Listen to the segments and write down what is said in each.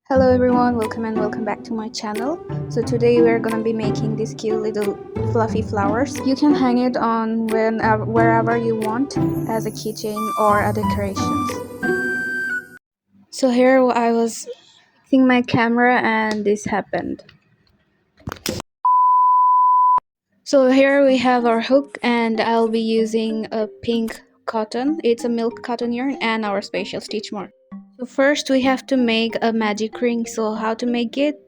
Hello everyone, welcome back to my channel. So today we're gonna be making these cute little fluffy flowers. You can hang it on wherever you want as a keychain or a decorations. So here I was fixing my camera and this happened. So here we have our hook and I'll be using a pink cotton. It's a milk cotton yarn and our special stitch mark. So first we have to make a magic ring. So how to make it?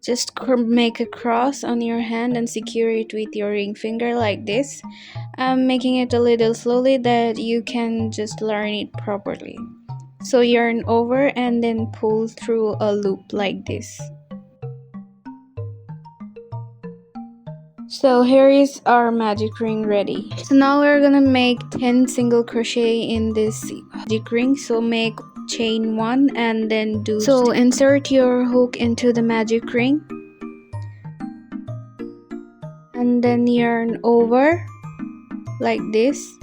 Just make a cross on your hand and secure it with your ring finger like this. I'm making it a little slowly that you can just learn it properly. So yarn over and then pull through a loop like this. So here is our magic ring ready. So now we're gonna make 10 single crochet in this magic ring. So make chain 1 and then insert your hook into the magic ring and then yarn over like this,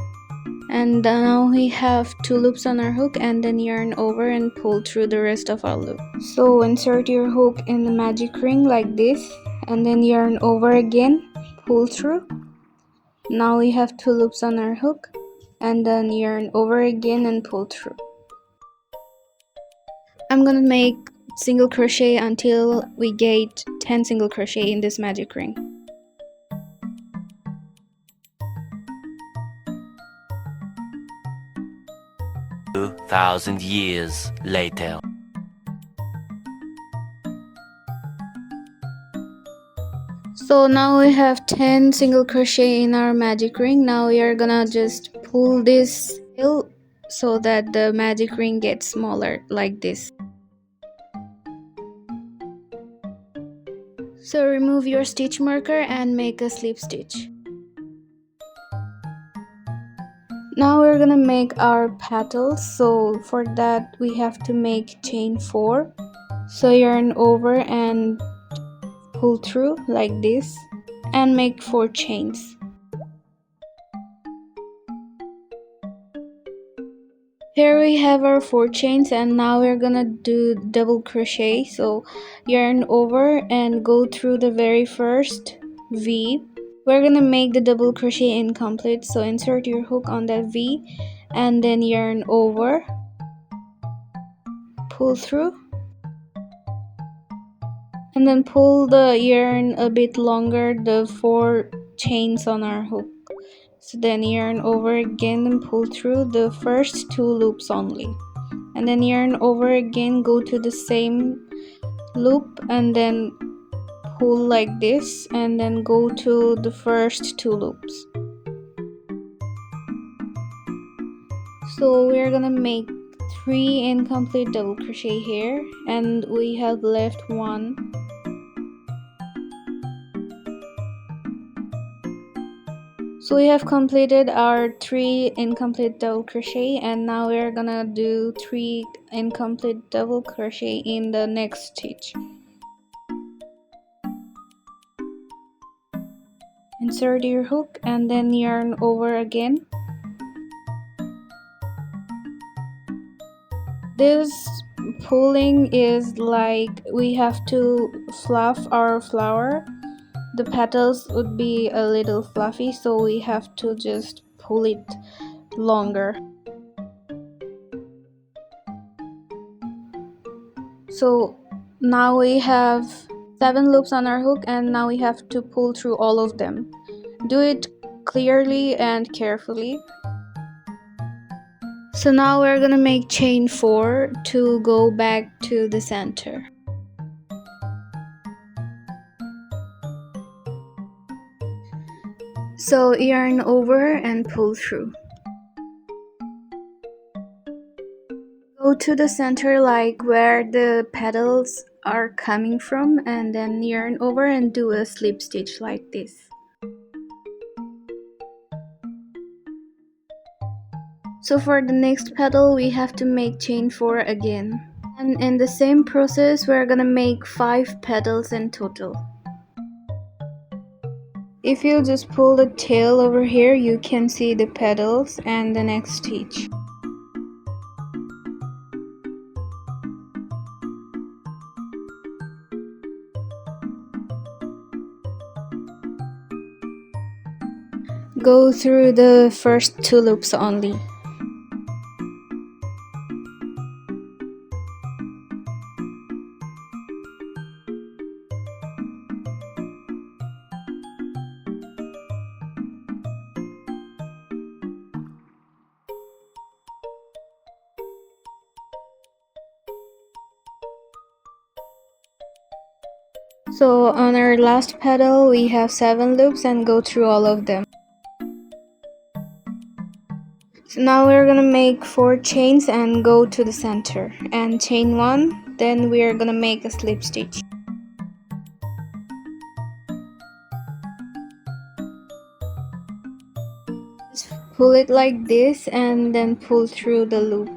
and now we have 2 loops on our hook and then yarn over and pull through the rest of our loop. So insert your hook in the magic ring like this and then yarn over again, pull through. Now we have 2 loops on our hook and then yarn over again and pull through. I'm gonna make single crochet until we get 10 single crochet in this magic ring. 2,000 years later. So now we have 10 single crochet in our magic ring. Now we are gonna just pull this tail so that the magic ring gets smaller like this. So remove your stitch marker and make a slip stitch. Now we're gonna make our petals. So for that we have to make chain 4. So yarn over and pull through like this and make 4 chains. Here we have our 4 chains and now we're gonna do double crochet. So yarn over and go through the very first V. We're gonna make the double crochet incomplete, so insert your hook on that V and then yarn over, pull through, and then pull the yarn a bit longer, the 4 chains on our hook. So then yarn over again and pull through the first 2 loops only, and then yarn over again, go to the same loop and then pull like this and then go to the first 2 loops. So we're gonna make 3 incomplete double crochet here and we have left 1. So we have completed our 3 incomplete double crochet and now we're gonna do 3 incomplete double crochet in the next stitch. Insert your hook and then yarn over again. This pulling is like we have to fluff our flower. The petals would be a little fluffy, so we have to just pull it longer. So now we have 7 loops on our hook and now we have to pull through all of them. Do it clearly and carefully. So now we're gonna make chain 4 to go back to the center. So yarn over and pull through. Go to the center like where the petals are coming from and then yarn over and do a slip stitch like this. So for the next petal we have to make chain 4 again. And in the same process we're gonna make 5 petals in total. If you just pull the tail over here, you can see the petals and the next stitch. Go through the first 2 loops only. So on our last petal we have 7 loops and go through all of them. So now we're gonna make 4 chains and go to the center and chain 1, then we are gonna make a slip stitch. Just pull it like this and then pull through the loop.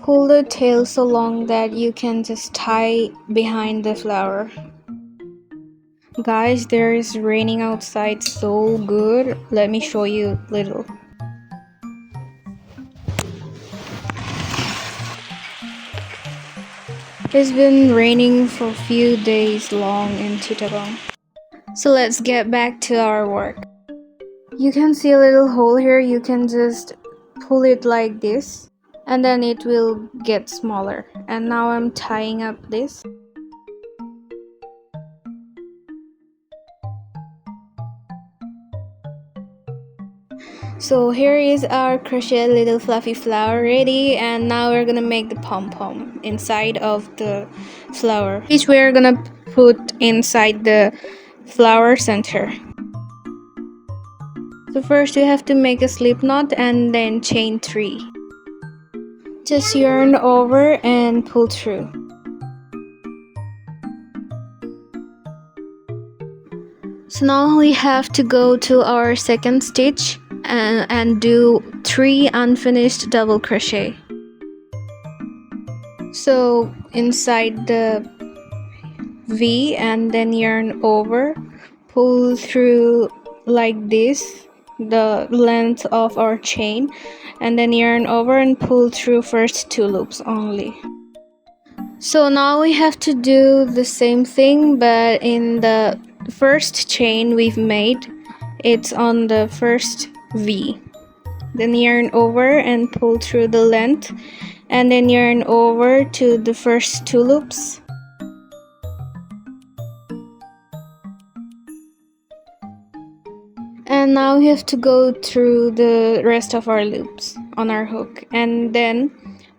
Pull the tail so long that you can just tie behind the flower. Guys, there is raining outside so good. Let me show you a little. It's been raining for a few days long in Chittagong. So let's get back to our work. You can see a little hole here. You can just pull it like this and then it will get smaller. And now I'm tying up this. So here is our crochet little fluffy flower ready, and now we're gonna make the pom-pom inside of the flower, which we're gonna put inside the flower center. So first you have to make a slip knot and then chain 3. Just yarn over and pull through. So now we have to go to our second stitch and do 3 unfinished double crochet. So inside the V and then yarn over, pull through like this the length of our chain, and then yarn over and pull through first 2 loops only. So now we have to do the same thing, but in the first chain we've made, it's on the first V. Then yarn over and pull through the length, and then yarn over to the first 2 loops. And now we have to go through the rest of our loops on our hook, and then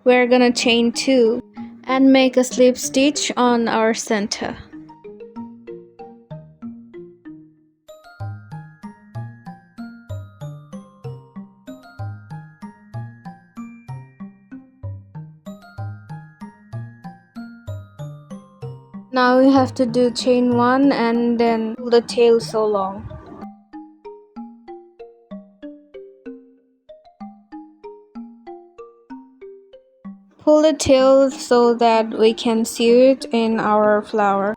we're gonna chain 2 and make a slip stitch on our center. Now we have to do chain 1 and then pull the tail so long. Pull the tail so that we can sew it in our flower.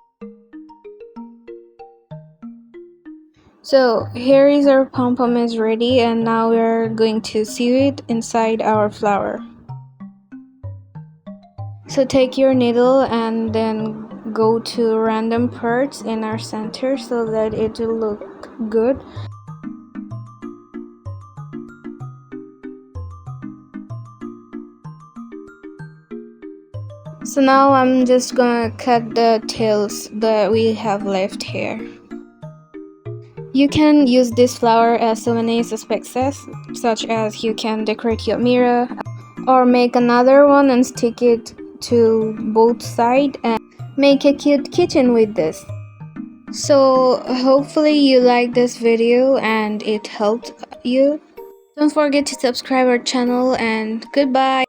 So here is our pom-pom is ready, and now we're going to sew it inside our flower. So take your needle and then go to random parts in our center so that it will look good. So now I'm just gonna cut the tails that we have left here. You can use this flower as so many aspects, such as you can decorate your mirror or make another one and stick it to both sides and make a cute keychain with this. So hopefully you like this video and it helped you. Don't forget to subscribe our channel, and goodbye.